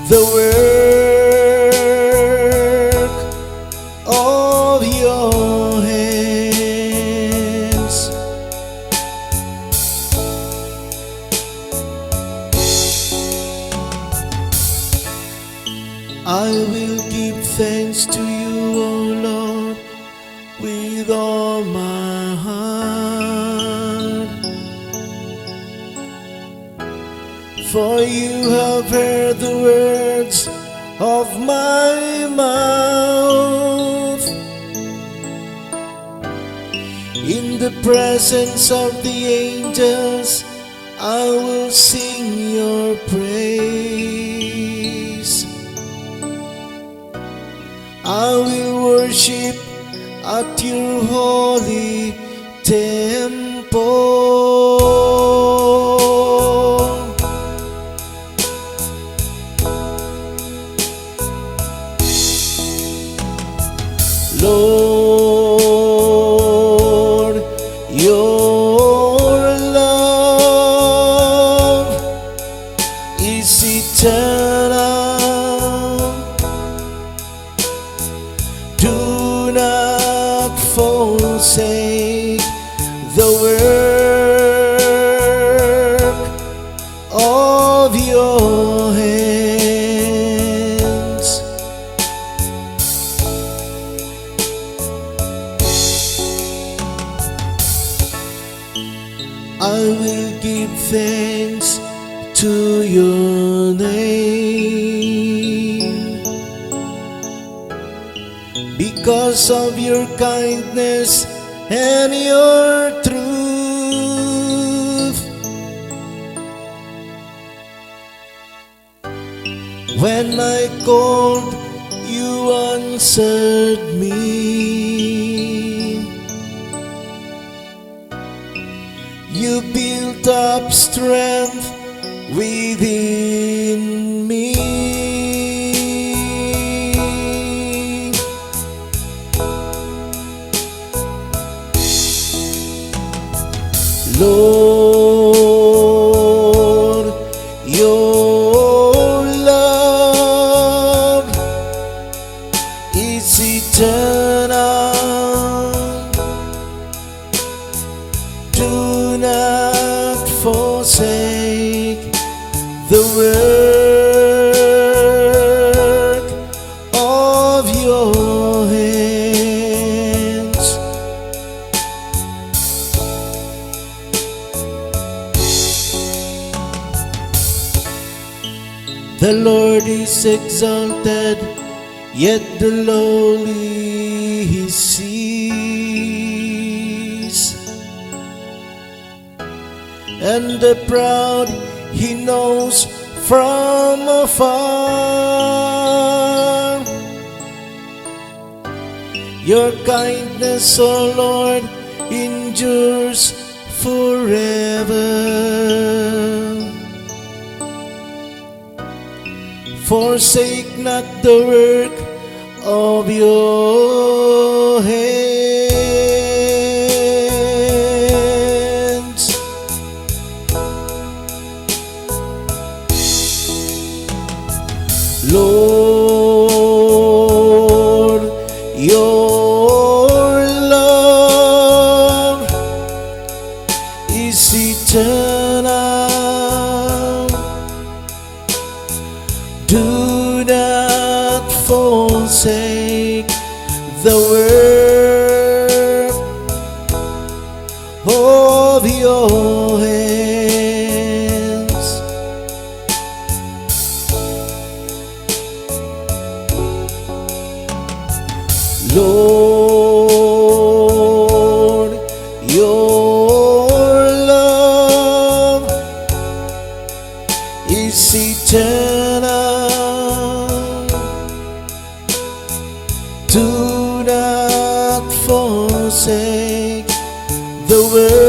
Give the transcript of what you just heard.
the work of your hands. I will give thanks to you, O Lord, with all my heart, for you have heard the words of my mouth. In the presence of the angels, I will sing your praise. I will worship at your holy temple. Lord, your love is eternal. Do not forsake the work of your hands. I will give thanks to your name because of your kindness and your truth. When I called, you answered me. You built up strength within me. Lord, your love is eternal. Do not forsake the work of your hands. The Lord is exalted, yet the lowly he sees, and the proud he knows from afar. Your kindness, O Lord, endures forever. Forsake not the work of your hands. Lord, your love is eternal. Do not forsake the work of your hands. Lord, your love is eternal. Do not forsake the work